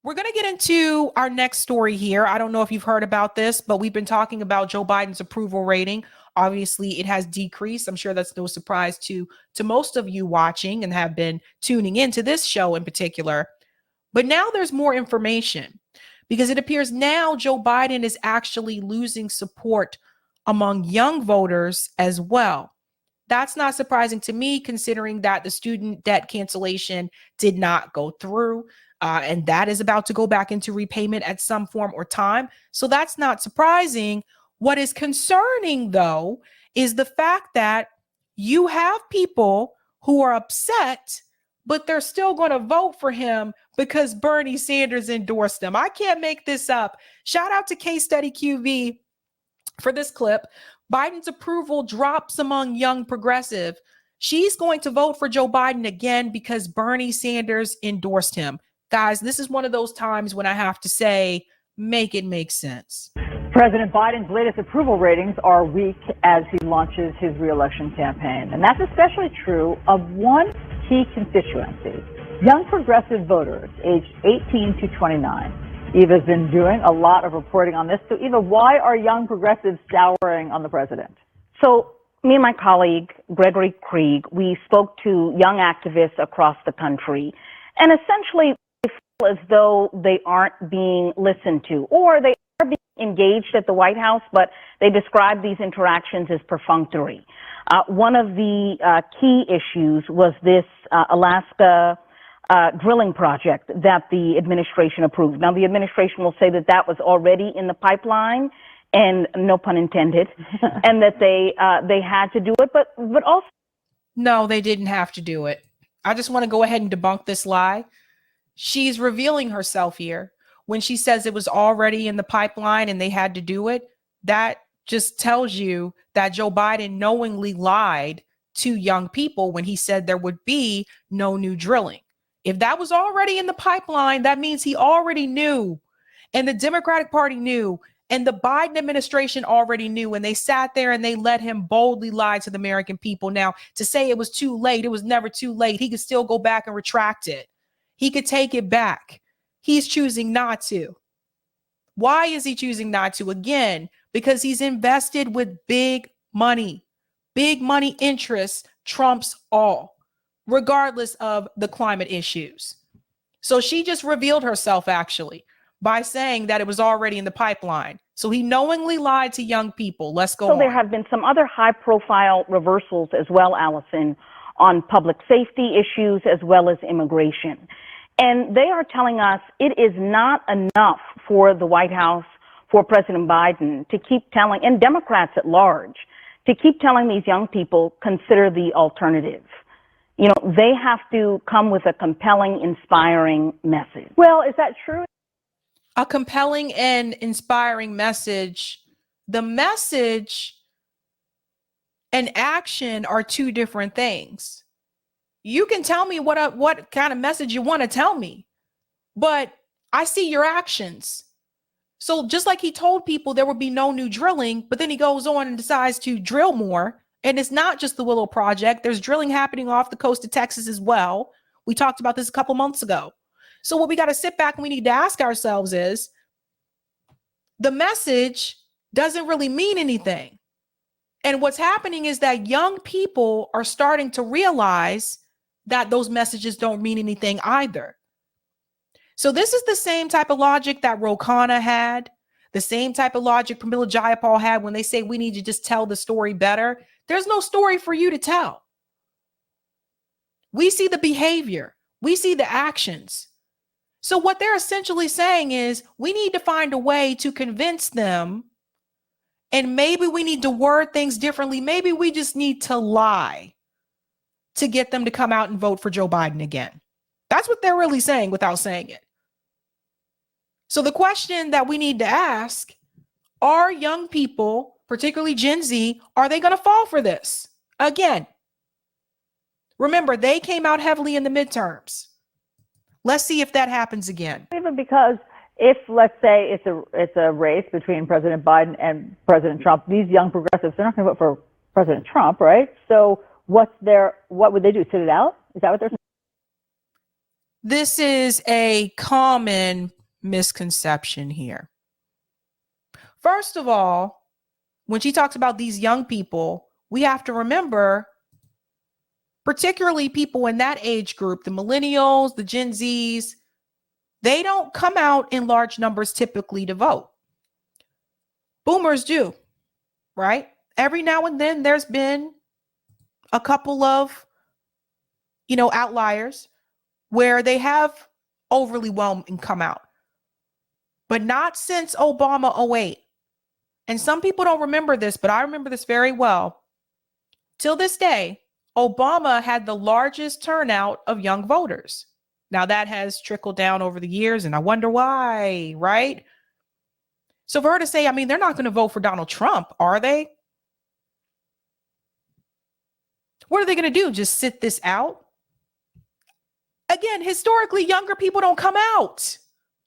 We're going to get into our next story here. I don't know if you've heard about this, but we've been talking about Joe Biden's approval rating. Obviously, it has decreased. I'm sure that's no surprise to most of you watching and have been tuning into this show in particular. But now there's more information because it appears now Joe Biden is actually losing support among young voters as well. That's not surprising to me, considering that the student debt cancellation did not go through. And that is about to go back into repayment at some form or time. So that's not surprising. What is concerning, though, is the fact that you have people who are upset, but they're still going to vote for him because Bernie Sanders endorsed him. I can't make this up. Shout out to Case Study QV for this clip. Biden's approval drops among young progressive. She's going to vote for Joe Biden again because Bernie Sanders endorsed him. Guys, this is one of those times when I have to say, make it make sense. President Biden's latest approval ratings are weak as he launches his re-election campaign. And that's especially true of one key constituency, young progressive voters aged 18 to 29. Eva's been doing a lot of reporting on this. So, Eva, why are young progressives souring on the president? So, me and my colleague, Gregory Krieg, we spoke to young activists across the country, and essentially they feel as though they aren't being listened to, or they are being engaged at the White House, but they describe these interactions as perfunctory. One of the key issues was this Alaska drilling project that the administration approved. Now, the administration will say that that was already in the pipeline, and no pun intended, and that they had to do it, but also. No, they didn't have to do it. I just want to go ahead and debunk this lie. She's revealing herself here when she says it was already in the pipeline and they had to do it. That just tells you that Joe Biden knowingly lied to young people when he said there would be no new drilling. If that was already in the pipeline, that means he already knew, and the Democratic Party knew, and the Biden administration already knew, and they sat there and they let him boldly lie to the American people. Now, to say it was too late, it was never too late. He could still go back and retract it. He could take it back. He's choosing not to. Why is he choosing not to? Again, because he's invested with big money. Big money interests trumps all, regardless of the climate issues. So she just revealed herself actually by saying that it was already in the pipeline. So he knowingly lied to young people. Let's go on. So there have been some other high profile reversals as well, Allison, on public safety issues as well as immigration. And they are telling us it is not enough for the White House, for President Biden to keep telling, and Democrats at large, to keep telling these young people, consider the alternative. You know, they have to come with a compelling, inspiring message. Well, is that true? A compelling and inspiring message. The message and action are two different things. You can tell me what kind of message you want to tell me, but I see your actions. So just like he told people there would be no new drilling, but then he goes on and decides to drill more. And it's not just the Willow Project. There's drilling happening off the coast of Texas as well. We talked about this a couple months ago. So what we got to sit back and we need to ask ourselves is, the message doesn't really mean anything. And what's happening is that young people are starting to realize that those messages don't mean anything either. So this is the same type of logic that Ro Khanna had, the same type of logic Pramila Jayapal had when they say we need to just tell the story better. There's no story for you to tell. We see the behavior. We see the actions. So what they're essentially saying is we need to find a way to convince them, and maybe we need to word things differently. Maybe we just need to lie to get them to come out and vote for Joe Biden again. That's what they're really saying without saying it. So the question that we need to ask, are young people, particularly Gen Z, are they going to fall for this again? Remember, they came out heavily in the midterms. Let's see if that happens again. Even because if, let's say, it's a race between President Biden and President Trump, these young progressives, they're not going to vote for President Trump, right? So what would they do? Sit it out? Is that what they're saying? this is a common misconception here. First of all, when she talks about these young people, we have to remember, particularly people in that age group, the millennials, the Gen Zs, they don't come out in large numbers typically to vote. Boomers do, right? Every now and then there's been a couple of, outliers where they have overly whelmed and come out, but not since Obama 08. And some people don't remember this, but I remember this very well. Till this day, Obama had the largest turnout of young voters. Now that has trickled down over the years, and I wonder why, right? So for her to say, they're not going to vote for Donald Trump, are they? What are they going to do? Just sit this out? Again, historically, younger people don't come out.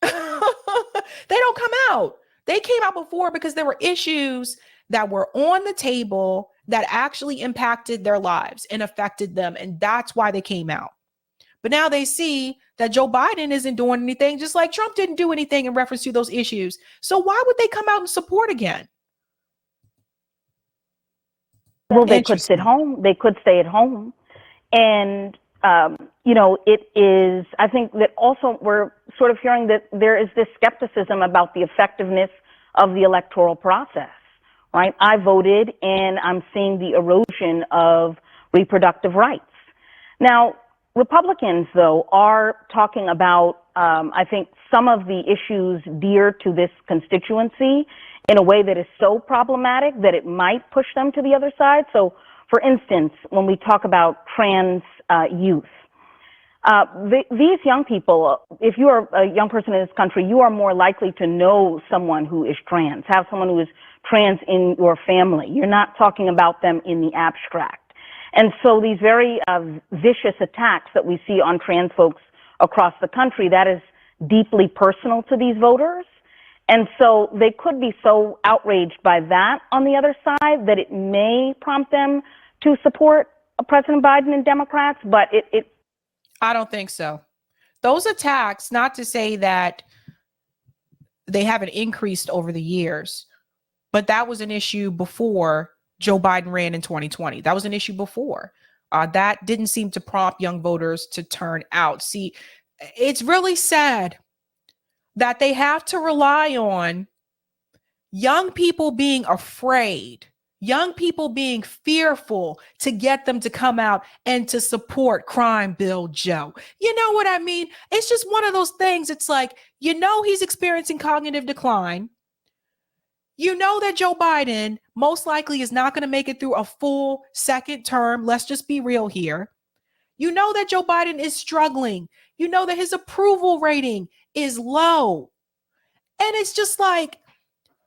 They don't come out. They came out before because there were issues that were on the table that actually impacted their lives and affected them. And that's why they came out. But now they see that Joe Biden isn't doing anything, just like Trump didn't do anything in reference to those issues. So why would they come out and support again? Well, they could sit home. They could stay at home. And, it is, I think that also we're sort of hearing that there is this skepticism about the effectiveness of the electoral process, right? I voted and I'm seeing the erosion of reproductive rights. Now, Republicans, though, are talking about, I think, some of the issues dear to this constituency in a way that is so problematic that it might push them to the other side. So, for instance, when we talk about trans youth, these young people, if you are a young person in this country, you are more likely to know someone who is trans, have someone who is trans in your family. You're not talking about them in the abstract. And so these very vicious attacks that we see on trans folks across the country, that is deeply personal to these voters. And so they could be so outraged by that on the other side that it may prompt them to support President Biden and Democrats, but I don't think so. Those attacks, not to say that they haven't increased over the years, but that was an issue before Joe Biden ran in 2020. That was an issue before. That didn't seem to prompt young voters to turn out. See, it's really sad that they have to rely on young people being afraid, young people being fearful to get them to come out and to support Crime Bill Joe. You know what I mean? It's just one of those things. It's like, he's experiencing cognitive decline. That Joe Biden most likely is not going to make it through a full second term. Let's just be real here. That Joe Biden is struggling. That his approval rating is low. And it's just like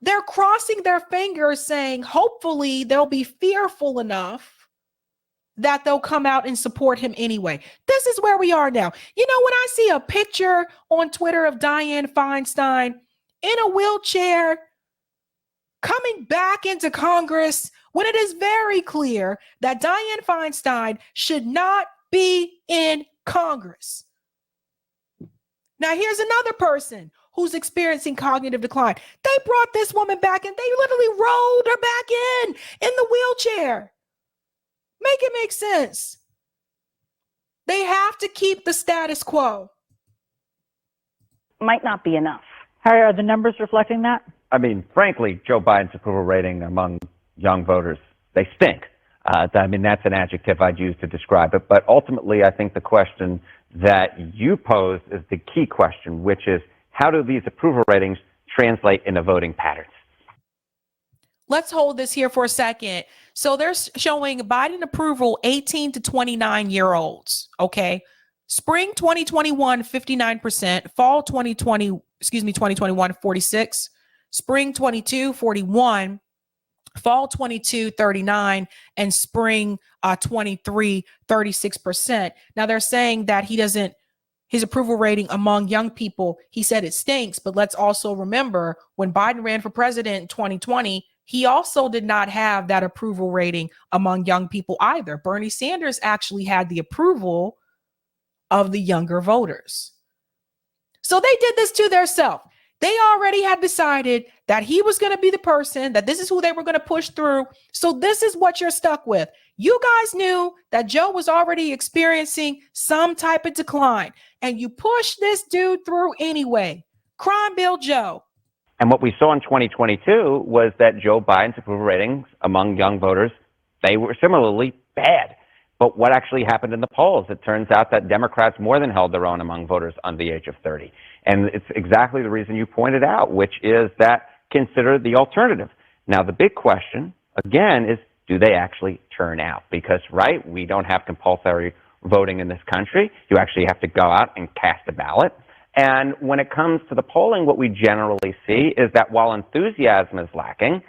they're crossing their fingers saying, hopefully they'll be fearful enough that they'll come out and support him anyway. This is where we are now. When I see a picture on Twitter of Dianne Feinstein in a wheelchair coming back into Congress, when it is very clear that Dianne Feinstein should not be in Congress. Now, here's another person who's experiencing cognitive decline. They brought this woman back and they literally rolled her back in the wheelchair. Make it make sense. They have to keep the status quo. Might not be enough. Harry, are the numbers reflecting that? Frankly, Joe Biden's approval rating among young voters, they stink. That's an adjective I'd use to describe it. But ultimately, I think the question that you posed is the key question, which is, how do these approval ratings translate into voting patterns? Let's hold this here for a second. So they're showing Biden approval 18 to 29-year-olds. Okay. Spring 2021, 59%. Fall 2021, 46. Spring 22, 41. Fall 22, 39, and spring 23, 36%. Now they're saying that his approval rating among young people, he said it stinks, but let's also remember when Biden ran for president in 2020, he also did not have that approval rating among young people either. Bernie Sanders actually had the approval of the younger voters. So they did this to themselves. They already had decided that he was going to be the person, that this is who they were going to push through. So this is what you're stuck with. You guys knew that Joe was already experiencing some type of decline, and you pushed this dude through anyway. Crime Bill Joe. And what we saw in 2022 was that Joe Biden's approval ratings among young voters, they were similarly bad. But what actually happened in the polls? It turns out that Democrats more than held their own among voters under the age of 30. And it's exactly the reason you pointed out, which is that consider the alternative. Now, the big question, again, is do they actually turn out? Because, right, we don't have compulsory voting in this country. You actually have to go out and cast a ballot. And when it comes to the polling, what we generally see is that while enthusiasm is lacking,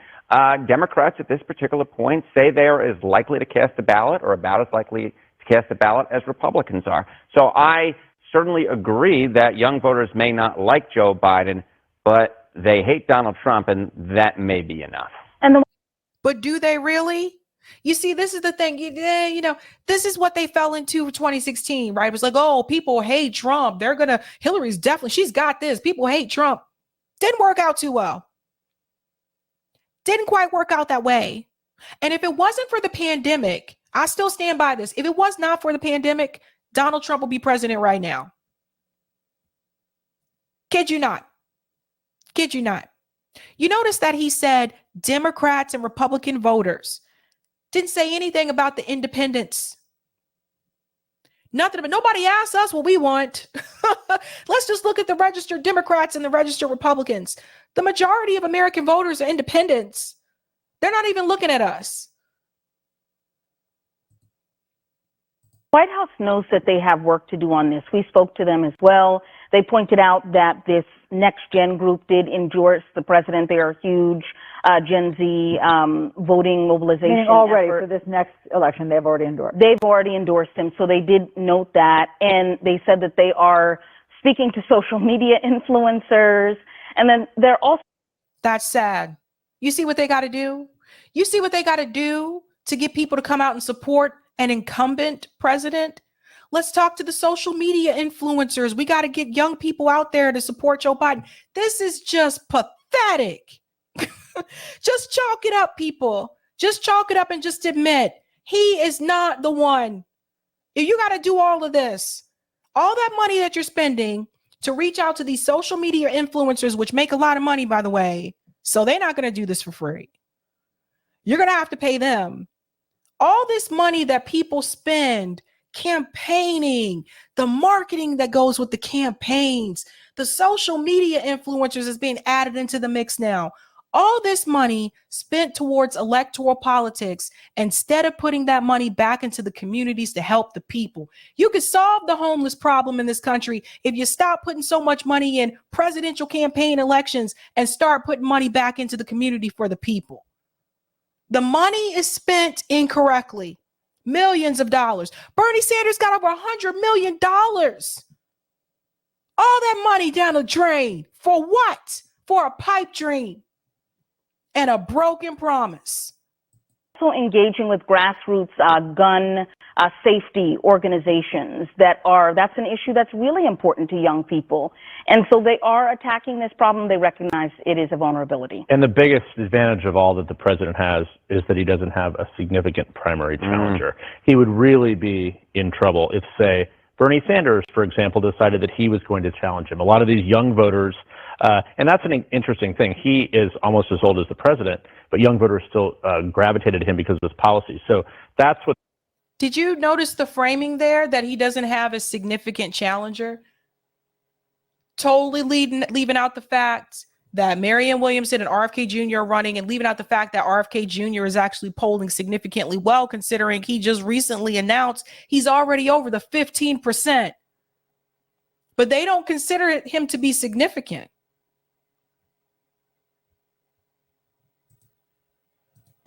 Democrats at this particular point say they are as likely to cast a ballot or about as likely to cast a ballot as Republicans are. So I certainly agree that young voters may not like Joe Biden, but they hate Donald Trump, and that may be enough. But do they really? You see, this is the thing. This is what they fell into for 2016, right? It was like, oh, people hate Trump. Hillary's definitely, she's got this. People hate Trump. Didn't work out too well. Didn't quite work out that way. And if it wasn't for the pandemic, I still stand by this. If it was not for the pandemic, Donald Trump will be president right now. Kid you not. Kid you not. You notice that he said Democrats and Republican voters. Didn't say anything about the independents. Nothing, but nobody asked us what we want. Let's just look at the registered Democrats and the registered Republicans. The majority of American voters are independents. They're not even looking at us. White House knows that they have work to do on this. We spoke to them as well. They pointed out that this next gen group did endorse the president. They are huge Gen Z voting mobilization. Meaning already effort. for this next election, they've already endorsed. They've already endorsed him. So they did note that. And they said that they are speaking to social media influencers. And then they're also. That's sad. You see what they got to do? You see what they got to do to get people to come out and support an incumbent president? Let's talk to the social media influencers. We got to get young people out there to support Joe Biden. This is just pathetic. Just chalk it up, people. Just chalk it up and just admit he is not the one. If you got to do all of this, all that money that you're spending to reach out to these social media influencers, which make a lot of money, by the way, so they're not going to do this for free. You're going to have to pay them. All this money that people spend campaigning, the marketing that goes with the campaigns, the social media influencers is being added into the mix now. All this money spent towards electoral politics instead of putting that money back into the communities to help the people. You could solve the homeless problem in this country if you stop putting so much money in presidential campaign elections and start putting money back into the community for the people. The money is spent incorrectly. Millions of dollars. Bernie Sanders got over $100 million. All that money down the drain. For what? For a pipe dream and a broken promise. Also engaging with grassroots gun safety organizations that's an issue that's really important to young people. And so they are attacking this problem. They recognize it is a vulnerability. And the biggest advantage of all that the president has is that he doesn't have a significant primary challenger. He would really be in trouble if, say, Bernie Sanders, for example, decided that he was going to challenge him. A lot of these young voters, and that's an interesting thing. He is almost as old as the president, but young voters still gravitated to him because of his policies. So that's what. Did you notice the framing there that he doesn't have a significant challenger? Totally leaving out the fact that Marianne Williamson and RFK Jr. are running, and leaving out the fact that RFK Jr. is actually polling significantly well, considering he just recently announced he's already over the 15%. But they don't consider him to be significant.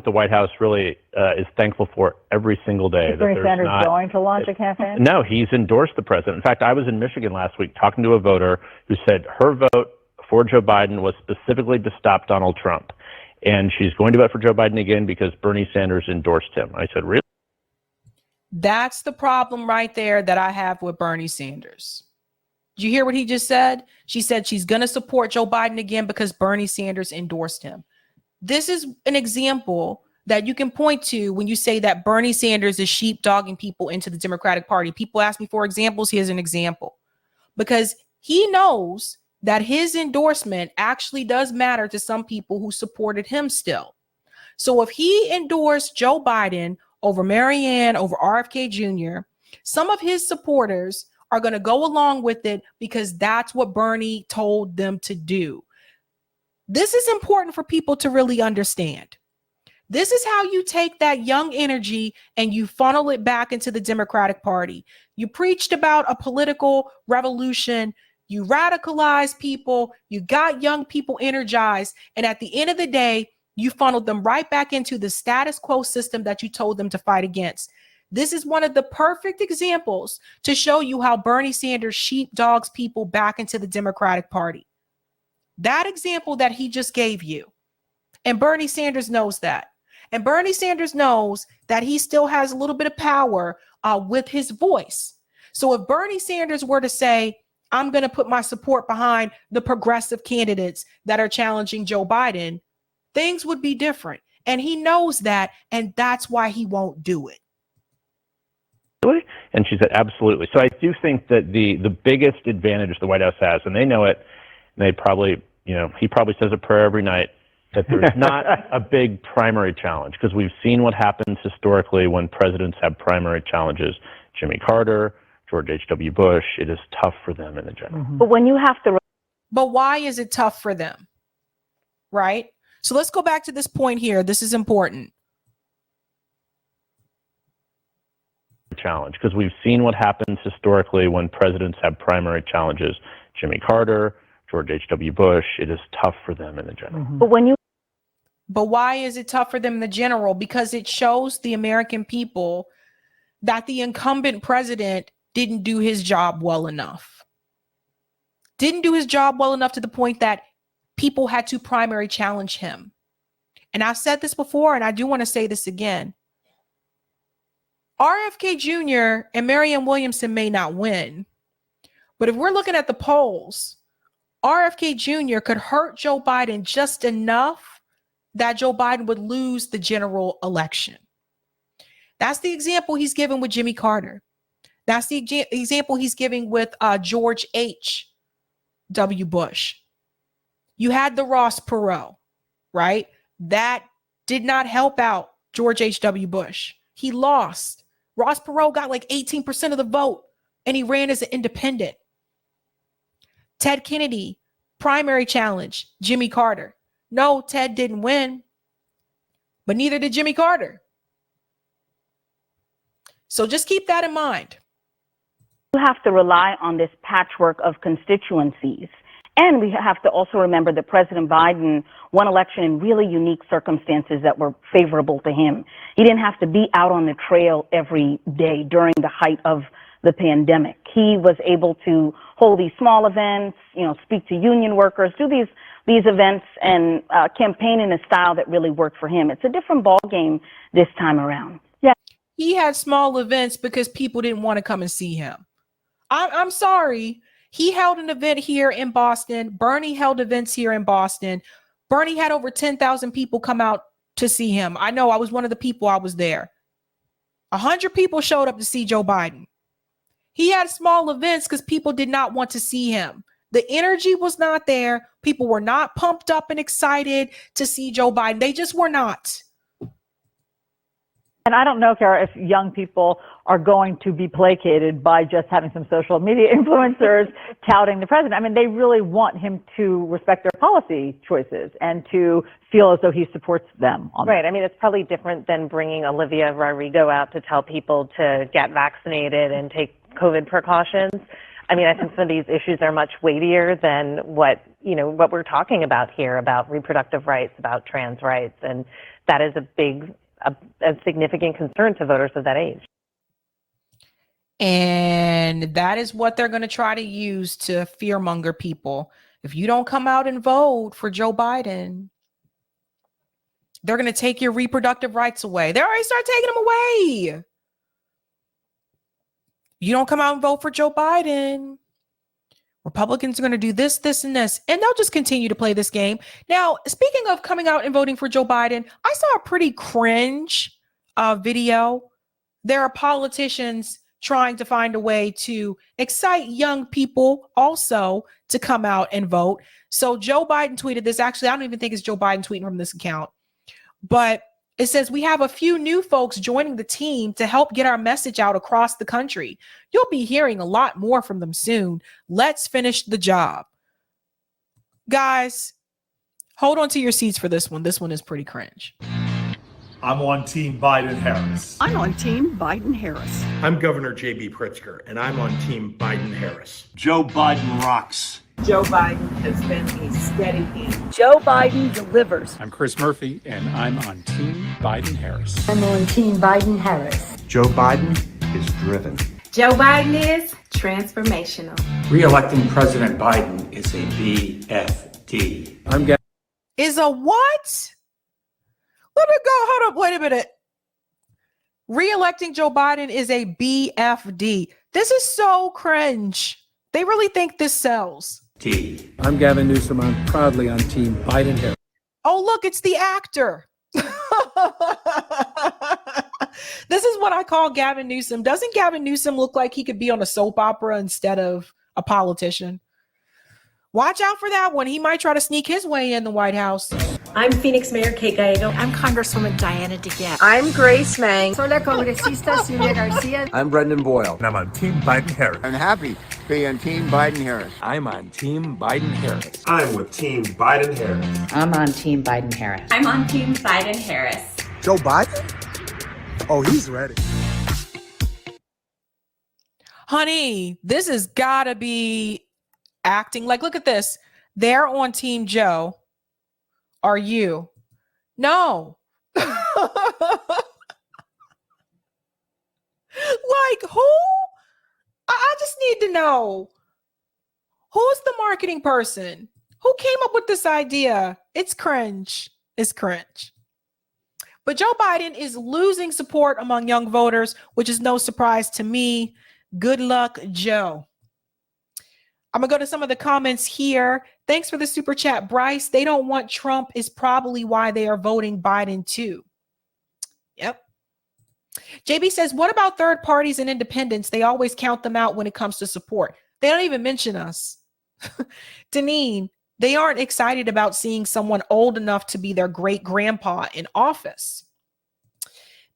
The White House really is thankful for every single day. Is Bernie Sanders going to launch a campaign? No, he's endorsed the president. In fact, I was in Michigan last week talking to a voter who said her vote for Joe Biden was specifically to stop Donald Trump. And she's going to vote for Joe Biden again because Bernie Sanders endorsed him. I said, really? That's the problem right there that I have with Bernie Sanders. Did you hear what he just said? She said she's going to support Joe Biden again because Bernie Sanders endorsed him. This is an example that you can point to when you say that Bernie Sanders is sheepdogging people into the Democratic Party. People ask me for examples. Here's an example. Because he knows that his endorsement actually does matter to some people who supported him still. So if he endorsed Joe Biden over Marianne, over RFK Jr., some of his supporters are going to go along with it because that's what Bernie told them to do. This is important for people to really understand. This is how you take that young energy and you funnel it back into the Democratic Party. You preached about a political revolution. You radicalized people. You got young people energized. And at the end of the day, you funneled them right back into the status quo system that you told them to fight against. This is one of the perfect examples to show you how Bernie Sanders sheepdogs people back into the Democratic Party. That example that he just gave you. And Bernie Sanders knows that. And Bernie Sanders knows that he still has a little bit of power with his voice. So if Bernie Sanders were to say, I'm going to put my support behind the progressive candidates that are challenging Joe Biden, things would be different. And he knows that. And that's why he won't do it. And she said, absolutely. So I do think that the biggest advantage the White House has, and they know it, and they probably, he probably says a prayer every night, that there's not a big primary challenge, because we've seen what happens historically when presidents have primary challenges. Jimmy Carter, George H.W. Bush, it is tough for them in the general. But when you have to... But why is it tough for them? Right? So let's go back to this point here. This is important. Challenge, because we've seen what happens historically when presidents have primary challenges. Jimmy Carter, George H.W. Bush, it is tough for them in the general. But why is it tough for them in the general? Because it shows the American people that the incumbent president didn't do his job well enough. Didn't do his job well enough to the point that people had to primary challenge him. And I've said this before, and I do want to say this again. RFK Jr. and Marianne Williamson may not win, but if we're looking at the polls, RFK Jr. could hurt Joe Biden just enough that Joe Biden would lose the general election. That's the example he's given with Jimmy Carter. That's the example he's giving with George H.W. Bush. You had the Ross Perot, right? That did not help out George H.W. Bush. He lost. Ross Perot got like 18% of the vote, and he ran as an independent. Ted Kennedy, primary challenge, Jimmy Carter. No, Ted didn't win, but neither did Jimmy Carter. So just keep that in mind. You have to rely on this patchwork of constituencies. And we have to also remember that President Biden won election in really unique circumstances that were favorable to him. He didn't have to be out on the trail every day during the height of the pandemic. He was able to hold these small events, speak to union workers, do these events and campaign in a style that really worked for him. It's a different ball game this time around. Yeah. He had small events because people didn't want to come and see him. I'm sorry. He held an event here in Boston. Bernie held events here in Boston. Bernie had over 10,000 people come out to see him. I know I was one of the people. I was there. 100 people showed up to see Joe Biden. He had small events because people did not want to see him. The energy was not there. People were not pumped up and excited to see Joe Biden. They just were not. And I don't know, Kara, if young people are going to be placated by just having some social media influencers touting the president. I mean, they really want him to respect their policy choices and to feel as though he supports them. Right. I mean, it's probably different than bringing Olivia Rodrigo out to tell people to get vaccinated and take COVID precautions. I mean, I think some of these issues are much weightier than what we're talking about here, about reproductive rights, about trans rights. And that is a significant concern to voters of that age. And that is what they're going to try to use to fearmonger people. If you don't come out and vote for Joe Biden, they're going to take your reproductive rights away. They already start taking them away. You don't come out and vote for Joe Biden, Republicans are going to do this, this, and this, and they'll just continue to play this game. Now, speaking of coming out and voting for Joe Biden, I saw a pretty cringe video. There are politicians trying to find a way to excite young people also to come out and vote. So Joe Biden tweeted this. Actually, I don't even think it's Joe Biden tweeting from this account, but it says, we have a few new folks joining the team to help get our message out across the country. You'll be hearing a lot more from them soon. Let's finish the job. Guys, hold on to your seats for this one. This one is pretty cringe. I'm on Team Biden-Harris. I'm on Team Biden-Harris. I'm Governor J.B. Pritzker, and I'm on Team Biden-Harris. Joe Biden rocks. Joe Biden has been a steady hand. Joe Biden delivers. I'm Chris Murphy, and I'm on Team Biden-Harris. I'm on Team Biden-Harris. Joe Biden is driven. Joe Biden is transformational. Re-electing President Biden is a BFD. Is a what? Let me go. Hold up. Wait a minute. Re-electing Joe Biden is a BFD. This is so cringe. They really think this sells. I'm Gavin Newsom. I'm proudly on Team Biden-Harris. Oh, look, it's the actor. This is what I call Gavin Newsom. Doesn't Gavin Newsom look like he could be on a soap opera instead of a politician? Watch out for that one. He might try to sneak his way in the White House. I'm Phoenix Mayor Kate Gallego. I'm Congresswoman Diana DeGette. I'm Grace Mang. Soy la congresista Silvia Garcia. I'm Brendan Boyle. And I'm on Team Biden-Harris. I'm happy to be on Team Biden-Harris. I'm on Team Biden-Harris. I'm with Team Biden-Harris. I'm on Team Biden-Harris. I'm on Team Biden-Harris. Joe Biden? Oh, he's ready. Honey, this has got to be acting. Like, look at this. They're on Team Joe. Are you? No. Like, who? I just need to know. Who's the marketing person? Who came up with this idea? It's cringe. It's cringe. But Joe Biden is losing support among young voters, which is no surprise to me. Good luck, Joe. I'm going to go to some of the comments here. Thanks for the super chat, Bryce. They don't want Trump is probably why they are voting Biden too. Yep. JB says, what about third parties and independents? They always count them out when it comes to support. They don't even mention us. Deneen, they aren't excited about seeing someone old enough to be their great grandpa in office.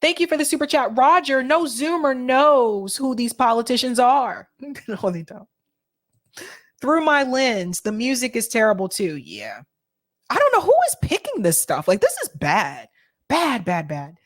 Thank you for the super chat. Roger, no Zoomer knows who these politicians are. No, they don't. Through my lens, the music is terrible too. Yeah. I don't know who is picking this stuff. Like, this is bad. Bad, bad, bad.